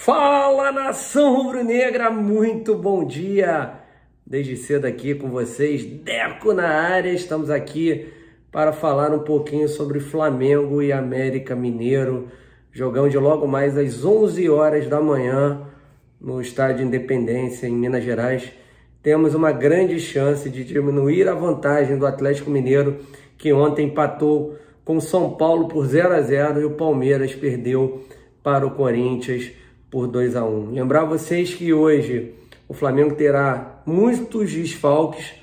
Fala, nação rubro-negra, muito bom dia! Desde cedo aqui com vocês, Deco na área, estamos aqui para falar um pouquinho sobre Flamengo e América Mineiro, jogão de logo mais às 11 horas da manhã no Estádio Independência, em Minas Gerais. Temos uma grande chance de diminuir a vantagem do Atlético Mineiro, que ontem empatou com o São Paulo por 0-0 e o Palmeiras perdeu para o Corinthians por 2-1. Lembrar vocês que hoje o Flamengo terá muitos desfalques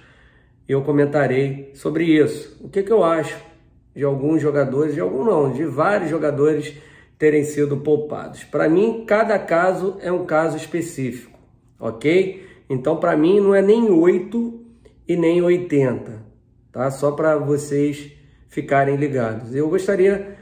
e eu comentarei sobre isso. O que eu acho de alguns jogadores, de vários jogadores terem sido poupados. Para mim, cada caso é um caso específico, ok? Então, para mim, não é nem 8 e nem 80, tá? Só para vocês ficarem ligados. Eu gostaria,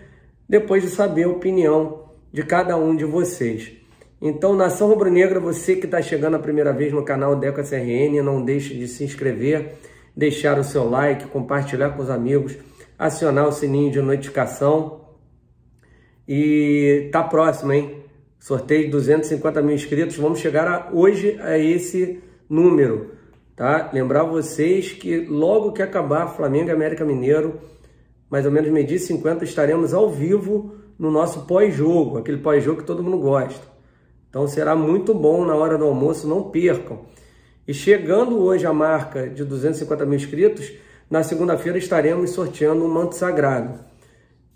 depois de saber a opinião de cada um de vocês. Então, nação rubro-negra, você que está chegando a primeira vez no canal Deco SRN, não deixe de se inscrever, deixar o seu like, compartilhar com os amigos, acionar o sininho de notificação. E tá próximo, hein? Sorteio de 250 mil inscritos. Vamos chegar hoje a esse número, tá? Lembrar vocês que logo que acabar Flamengo e América Mineiro, mais ou menos meio-dia 50, estaremos ao vivo no nosso pós-jogo, aquele pós-jogo que todo mundo gosta. Então será muito bom na hora do almoço, não percam. E chegando hoje a marca de 250 mil inscritos, na segunda-feira estaremos sorteando um manto sagrado.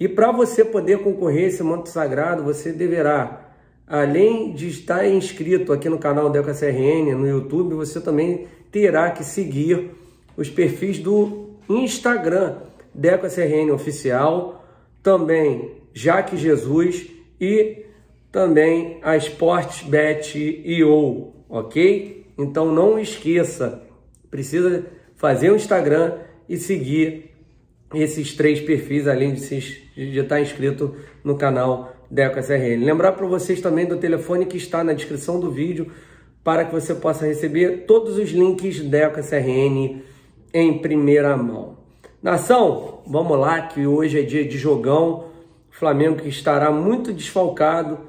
E para você poder concorrer a esse manto sagrado, você deverá, além de estar inscrito aqui no canal Deco SRN, no YouTube, você também terá que seguir os perfis do Instagram, Deco SRN Oficial, também Jaque Jesus e também a Sportbet.io, ok? Então não esqueça, precisa fazer o Instagram e seguir esses 3 perfis, além de estar inscrito no canal Deco SRN. Lembrar para vocês também do telefone que está na descrição do vídeo, para que você possa receber todos os links Deco SRN em primeira mão. Nação, vamos lá, que hoje é dia de jogão. Flamengo que estará muito desfalcado,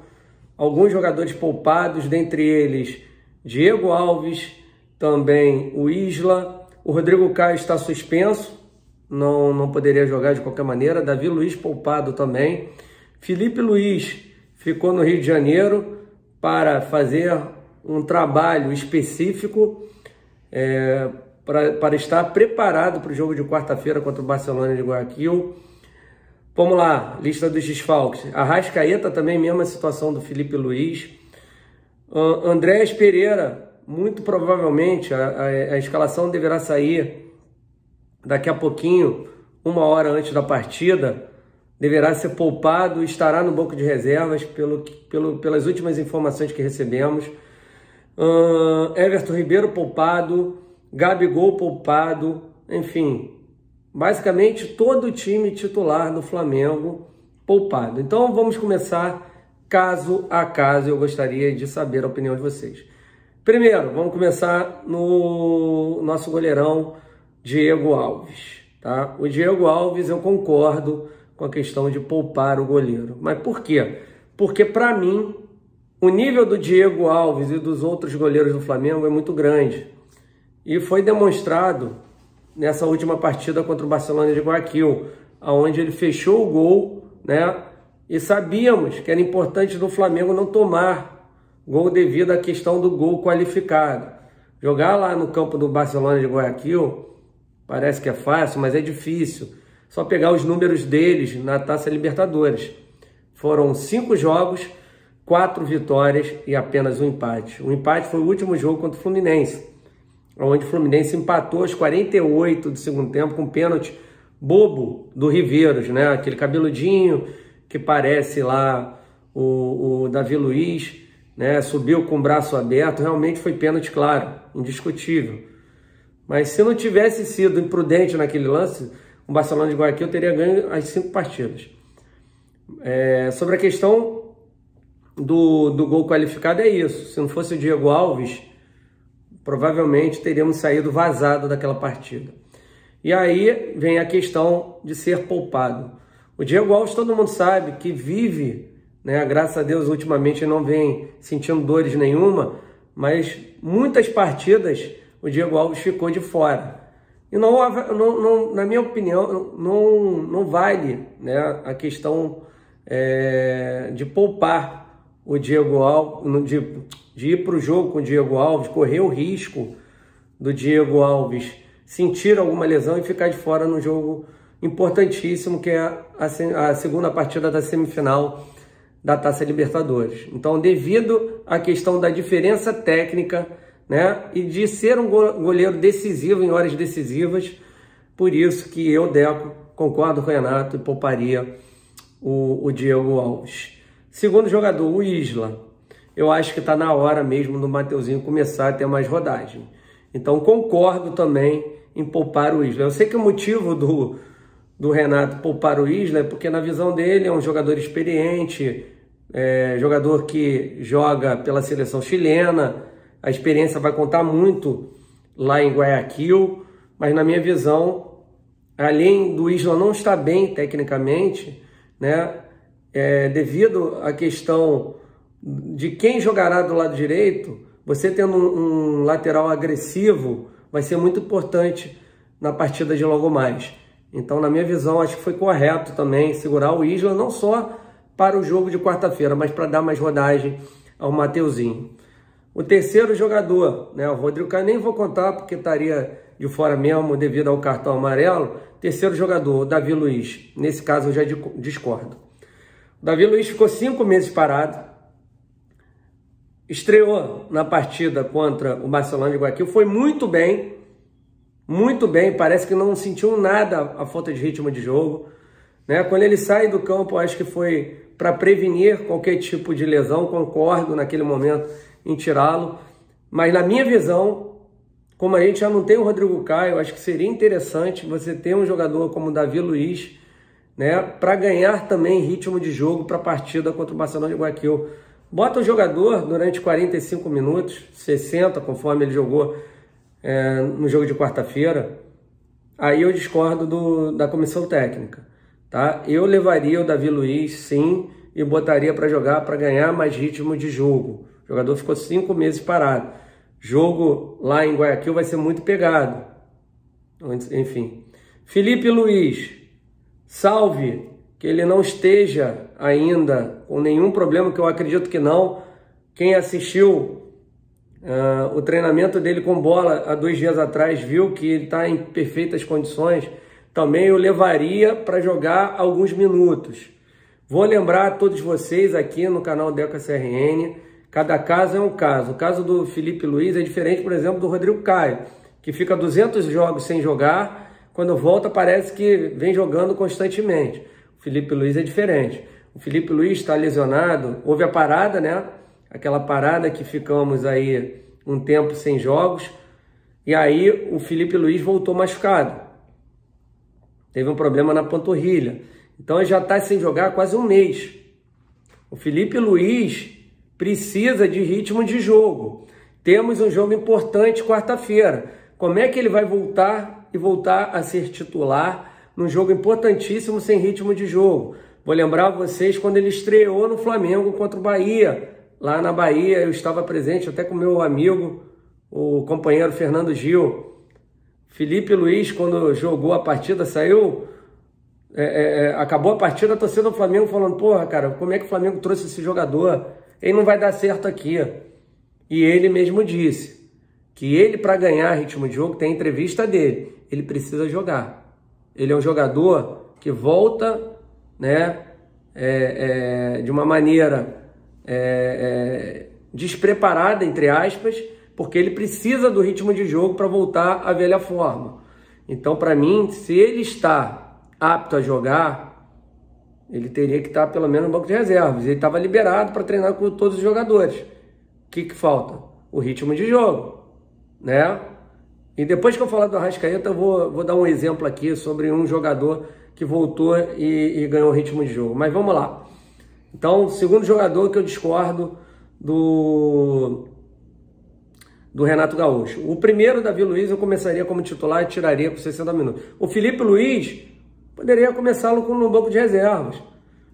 alguns jogadores poupados, dentre eles Diego Alves, também o Isla, o Rodrigo Caio está suspenso, não poderia jogar de qualquer maneira, Davi Luiz poupado também, Felipe Luiz ficou no Rio de Janeiro para fazer um trabalho específico para estar preparado para o jogo de quarta-feira contra o Barcelona de Guayaquil. Vamos lá, lista dos desfalques. Arrascaeta também, mesma situação do Felipe Luiz. Andrés Pereira, muito provavelmente, a escalação deverá sair daqui a pouquinho, 1 hora antes da partida. Deverá ser poupado, estará no banco de reservas, pelas últimas informações que recebemos. Everton Ribeiro poupado, Gabigol poupado, enfim, basicamente todo o time titular do Flamengo poupado. Então vamos começar caso a caso, eu gostaria de saber a opinião de vocês. Primeiro, vamos começar no nosso goleirão Diego Alves, tá? O Diego Alves, eu concordo com a questão de poupar o goleiro. Mas por quê? Porque para mim, o nível do Diego Alves e dos outros goleiros do Flamengo é muito grande. E foi demonstrado nessa última partida contra o Barcelona de Guayaquil, onde ele fechou o gol, né? E sabíamos que era importante do Flamengo não tomar gol devido à questão do gol qualificado. Jogar lá no campo do Barcelona de Guayaquil parece que é fácil, mas é difícil. Só pegar os números deles na Taça Libertadores. Foram 5 jogos, 4 vitórias e apenas um empate. O empate foi o último jogo contra o Fluminense, onde o Fluminense empatou aos 48 do segundo tempo com um pênalti bobo do Riveiros, né? Aquele cabeludinho que parece lá o Davi Luiz, né? Subiu com o braço aberto, realmente foi pênalti claro, indiscutível. Mas se não tivesse sido imprudente naquele lance, o Barcelona de Guayaquil teria ganho as 5 partidas. Sobre a questão do gol qualificado, é isso. Se não fosse o Diego Alves, provavelmente teríamos saído vazado daquela partida. E aí vem a questão de ser poupado. O Diego Alves, todo mundo sabe que vive né? Graças a Deus, ultimamente não vem sentindo dores nenhuma, mas muitas partidas o Diego Alves ficou de fora. E na minha opinião, não vale, né, a questão de poupar o Diego Alves, de ir para o jogo com o Diego Alves, correr o risco do Diego Alves sentir alguma lesão e ficar de fora no jogo importantíssimo, que é a segunda partida da semifinal da Taça Libertadores. Então, devido à questão da diferença técnica, né, e de ser um goleiro decisivo em horas decisivas, por isso que eu, Deco, concordo com o Renato e pouparia o Diego Alves. Segundo jogador, o Isla. Eu acho que está na hora mesmo do Mateuzinho começar a ter mais rodagem. Então, concordo também em poupar o Isla. Eu sei que o motivo do Renato poupar o Isla é porque, na visão dele, é um jogador experiente, jogador que joga pela seleção chilena, a experiência vai contar muito lá em Guayaquil, mas na minha visão, além do Isla não estar bem tecnicamente, né, devido à questão de quem jogará do lado direito, você tendo um lateral agressivo vai ser muito importante na partida de logo mais. Então, na minha visão, acho que foi correto também segurar o Isla, não só para o jogo de quarta-feira, mas para dar mais rodagem ao Mateuzinho. O terceiro jogador, né, o Rodrigo Caio, nem vou contar porque estaria de fora mesmo devido ao cartão amarelo. Terceiro jogador, o Davi Luiz. Nesse caso eu já discordo. O Davi Luiz ficou 5 meses parado. Estreou na partida contra o Barcelona de Guayaquil. Foi muito bem. Muito bem. Parece que não sentiu nada a falta de ritmo de jogo, né? Quando ele sai do campo, acho que foi para prevenir qualquer tipo de lesão. Concordo naquele momento em tirá-lo, mas na minha visão, como a gente já não tem o Rodrigo Caio, acho que seria interessante você ter um jogador como o Davi Luiz, né, para ganhar também ritmo de jogo para a partida contra o Barcelona de Guayaquil. Bota o jogador durante 45 minutos, 60, conforme ele jogou no jogo de quarta-feira. Aí eu discordo da comissão técnica, tá? Eu levaria o Davi Luiz, sim, e botaria para jogar para ganhar mais ritmo de jogo. O jogador ficou 5 meses parado. Jogo lá em Guayaquil vai ser muito pegado. Enfim. Felipe Luiz, salve que ele não esteja ainda com nenhum problema, que eu acredito que não. Quem assistiu o treinamento dele com bola há 2 dias atrás viu que ele está em perfeitas condições. Também eu levaria para jogar alguns minutos. Vou lembrar a todos vocês aqui no canal Deco SRN, cada caso é um caso. O caso do Felipe Luiz é diferente, por exemplo, do Rodrigo Caio, que fica 200 jogos sem jogar, quando volta parece que vem jogando constantemente. O Felipe Luiz é diferente. O Felipe Luiz está lesionado, houve a parada, né? Aquela parada que ficamos aí um tempo sem jogos, e aí o Felipe Luiz voltou machucado. Teve um problema na panturrilha. Então ele já está sem jogar há quase um mês. O Felipe Luiz precisa de ritmo de jogo. Temos um jogo importante quarta-feira. Como é que ele vai voltar a ser titular num jogo importantíssimo sem ritmo de jogo? Vou lembrar vocês quando ele estreou no Flamengo contra o Bahia. Lá na Bahia eu estava presente até com meu amigo, o companheiro Fernando Gil. Felipe Luiz, quando jogou a partida, saiu... acabou a partida, a torcida do Flamengo falando: porra, cara, como é que o Flamengo trouxe esse jogador? Ele não vai dar certo aqui. E ele mesmo disse que ele, para ganhar ritmo de jogo, tem a entrevista dele, ele precisa jogar. Ele é um jogador que volta, né, de uma maneira despreparada, entre aspas, porque ele precisa do ritmo de jogo para voltar à velha forma. Então, para mim, se ele está apto a jogar, ele teria que estar pelo menos no banco de reservas. Ele estava liberado para treinar com todos os jogadores. O que falta? O ritmo de jogo, né? E depois que eu falar do Arrascaeta, eu vou dar um exemplo aqui sobre um jogador que voltou e ganhou ritmo de jogo. Mas vamos lá. Então, segundo jogador que eu discordo do Renato Gaúcho. O primeiro, Davi Luiz, eu começaria como titular e tiraria com 60 minutos. O Felipe Luiz, poderia começá-lo no banco de reservas.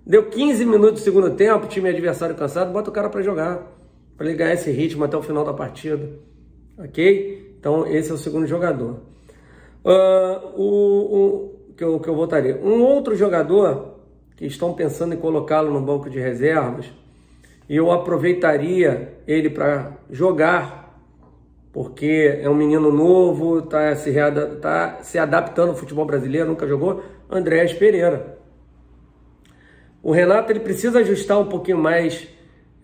Deu 15 minutos do segundo tempo, time adversário cansado, bota o cara para jogar, para ele ganhar esse ritmo até o final da partida, ok? Então esse é o segundo jogador. Que eu votaria. Um outro jogador que estão pensando em colocá-lo no banco de reservas, e eu aproveitaria ele para jogar, porque é um menino novo, está se adaptando ao futebol brasileiro, nunca jogou, Andréas Pereira. O Renato ele precisa ajustar um pouquinho mais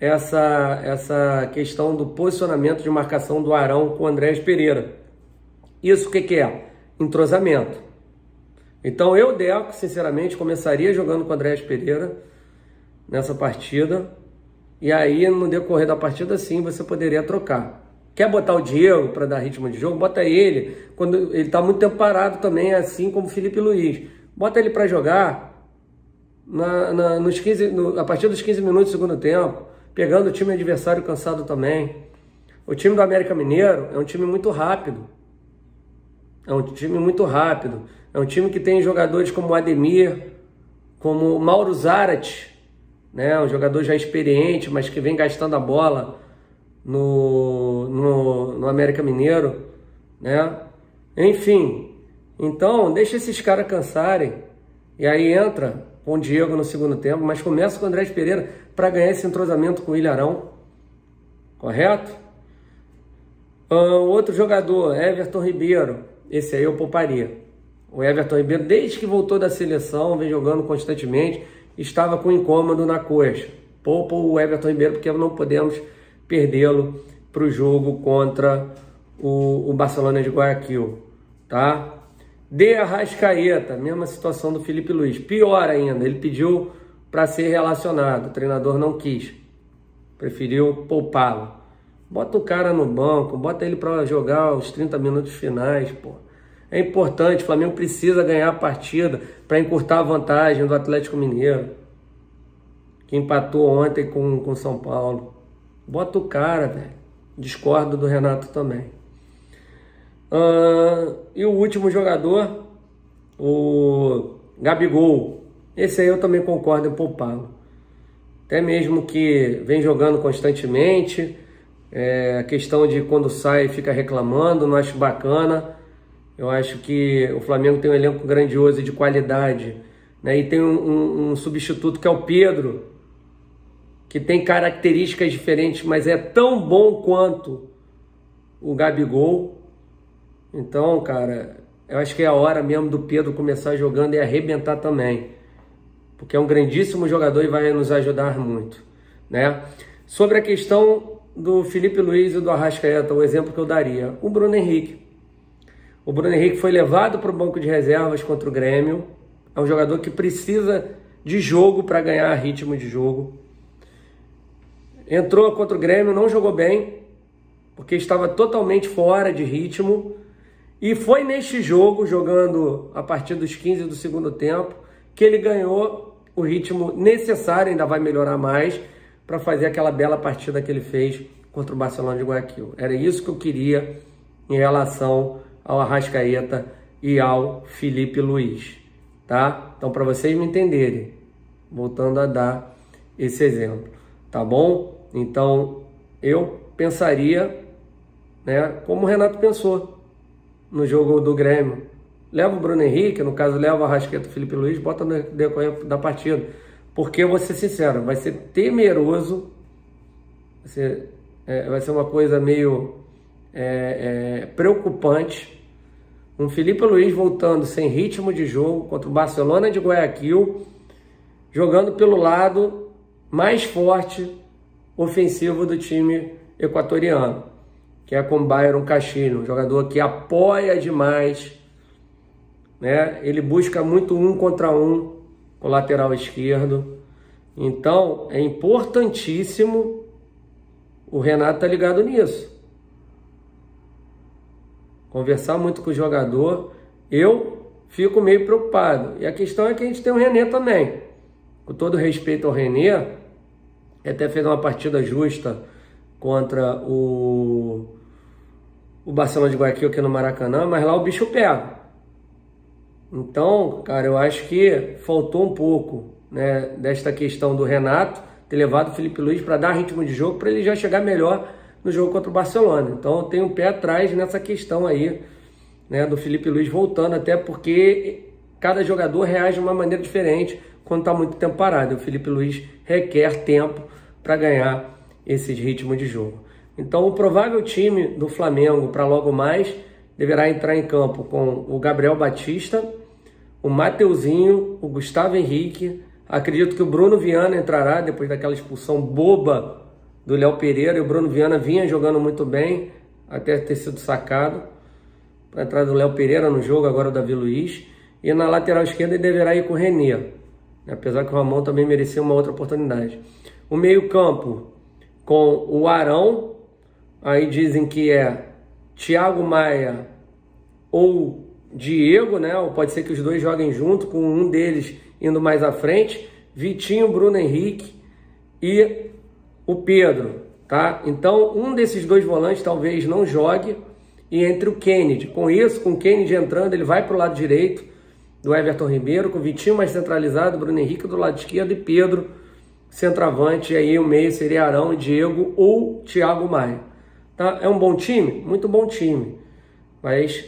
essa questão do posicionamento de marcação do Arão com o Andréas Pereira. Isso o que é? Entrosamento. Então eu, Deco, sinceramente, começaria jogando com o Andréas Pereira nessa partida, e aí no decorrer da partida sim você poderia trocar. Quer botar o Diego para dar ritmo de jogo? Bota ele, quando ele está muito tempo parado também, assim como o Felipe Luiz. Bota ele para jogar a partir dos 15 minutos do segundo tempo, pegando o time adversário cansado também. O time do América Mineiro é um time muito rápido. É um time muito rápido. É um time que tem jogadores como o Ademir, como o Mauro Zarate, né? Um jogador já experiente, mas que vem gastando a bola no América Mineiro, né? Enfim, então deixa esses caras cansarem. E aí entra com o Diego no segundo tempo, mas começa com o Andréas Pereira para ganhar esse entrosamento com o Ilharão. Correto? Outro jogador, Everton Ribeiro. Esse aí eu pouparia. O Everton Ribeiro, desde que voltou da seleção, vem jogando constantemente, estava com incômodo na coxa. Poupa o Everton Ribeiro, porque não podemos perdê-lo para o jogo contra o Barcelona de Guayaquil, tá? De Arrascaeta, mesma situação do Felipe Luiz. Pior ainda, ele pediu para ser relacionado, o treinador não quis, preferiu poupá-lo. Bota o cara no banco, bota ele para jogar os 30 minutos finais, pô. É importante, o Flamengo precisa ganhar a partida para encurtar a vantagem do Atlético Mineiro, que empatou ontem com o São Paulo. Bota o cara, velho. Discordo do Renato também. E o último jogador, o Gabigol. Esse aí eu também concordo em poupá-lo. Até mesmo que vem jogando constantemente. A questão de quando sai fica reclamando, não acho bacana. Eu acho que o Flamengo tem um elenco grandioso e de qualidade, né? E tem um substituto que é o Pedro, que tem características diferentes, mas é tão bom quanto o Gabigol. Então, cara, eu acho que é a hora mesmo do Pedro começar jogando e arrebentar também, porque é um grandíssimo jogador e vai nos ajudar muito, né? Sobre a questão do Felipe Luiz e do Arrascaeta, o exemplo que eu daria, o Bruno Henrique. O Bruno Henrique foi levado para o banco de reservas contra o Grêmio. É um jogador que precisa de jogo para ganhar ritmo de jogo. Entrou contra o Grêmio, não jogou bem, porque estava totalmente fora de ritmo. E foi neste jogo, jogando a partir dos 15 do segundo tempo, que ele ganhou o ritmo necessário, ainda vai melhorar mais, para fazer aquela bela partida que ele fez contra o Barcelona de Guayaquil. Era isso que eu queria em relação ao Arrascaeta e ao Felipe Luiz, tá? Então, para vocês me entenderem, voltando a dar esse exemplo, tá bom? Então, eu pensaria, né, como o Renato pensou no jogo do Grêmio. Leva o Bruno Henrique, no caso, leva o Arrascaeta e o Felipe Luiz, bota no decorrer da partida. Porque, eu vou ser sincero, vai ser temeroso, vai ser uma coisa meio preocupante. Um Felipe Luiz voltando sem ritmo de jogo contra o Barcelona de Guayaquil, jogando pelo lado mais forte ofensivo do time equatoriano, que é com Byron Castilho, um jogador que apoia demais, né? Ele busca muito 1 contra 1 com o lateral esquerdo. Então é importantíssimo, o Renato tá ligado nisso, conversar muito com o jogador. Eu fico meio preocupado. E a questão é que a gente tem o René também. Com todo respeito ao René, até fez uma partida justa contra o Barcelona de Guayaquil aqui no Maracanã, mas lá o bicho pega. Então, cara, eu acho que faltou um pouco né, desta questão do Renato ter levado o Filipe Luís para dar ritmo de jogo, para ele já chegar melhor no jogo contra o Barcelona. Então eu tenho um pé atrás nessa questão aí, né, do Filipe Luís voltando, até porque cada jogador reage de uma maneira diferente quando está muito tempo parado. E o Filipe Luís requer tempo para ganhar esses ritmos de jogo. Então o provável time do Flamengo para logo mais deverá entrar em campo com o Gabriel Batista, o Mateuzinho, o Gustavo Henrique. Acredito que o Bruno Viana entrará depois daquela expulsão boba do Léo Pereira. E o Bruno Viana vinha jogando muito bem, até ter sido sacado para a entrada do Léo Pereira no jogo, agora o Davi Luiz. E na lateral esquerda ele deverá ir com o René, apesar que o Ramon também merecia uma outra oportunidade. O meio campo com o Arão, aí dizem que é Thiago Maia ou Diego, né? Ou pode ser que os dois joguem junto, com um deles indo mais à frente. Vitinho, Bruno Henrique e o Pedro, tá? Então, um desses dois volantes talvez não jogue, e entre o Kennedy. Com isso, com o Kennedy entrando, ele vai para o lado direito do Everton Ribeiro, com o Vitinho mais centralizado, Bruno Henrique do lado esquerdo e Pedro centroavante. E aí o meio seria Arão, Diego ou Thiago Maia. Tá? É um bom time? Muito bom time. Mas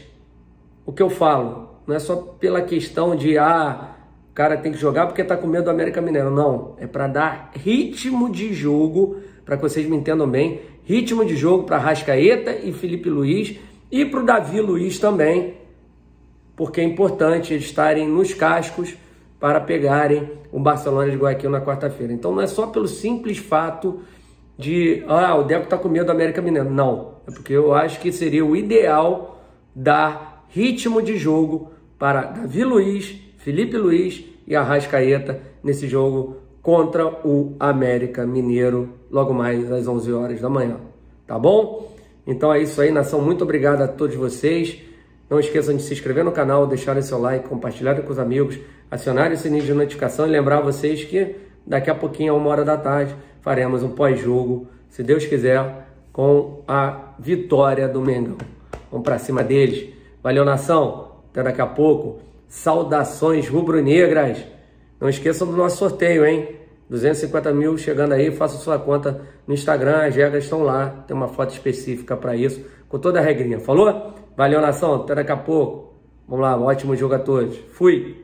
o que eu falo, não é só pela questão de o cara tem que jogar porque tá com medo do América Mineiro. Não, é para dar ritmo de jogo, para que vocês me entendam bem, ritmo de jogo para Arrascaeta e Filipe Luís e para o Davi Luiz também, porque é importante eles estarem nos cascos para pegarem o Barcelona de Guayaquil na quarta-feira. Então não é só pelo simples fato de o Deco tá com medo do América Mineiro. Não, é porque eu acho que seria o ideal dar ritmo de jogo para Davi Luiz, Filipe Luís e Arrascaeta nesse jogo contra o América Mineiro, logo mais às 11 horas da manhã. Tá bom? Então é isso aí, nação. Muito obrigado a todos vocês. Não esqueçam de se inscrever no canal, deixarem seu like, compartilharem com os amigos, acionarem o sininho de notificação e lembrar vocês que daqui a pouquinho, a 1h da tarde, faremos um pós-jogo, se Deus quiser, com a vitória do Mengão. Vamos para cima deles. Valeu, nação. Até daqui a pouco. Saudações rubro-negras. Não esqueçam do nosso sorteio, hein? 250 mil chegando aí. Faça sua conta no Instagram. As regras estão lá. Tem uma foto específica para isso, com toda a regrinha. Falou? Valeu, nação. Até daqui a pouco. Vamos lá. Um ótimo jogo a todos. Fui!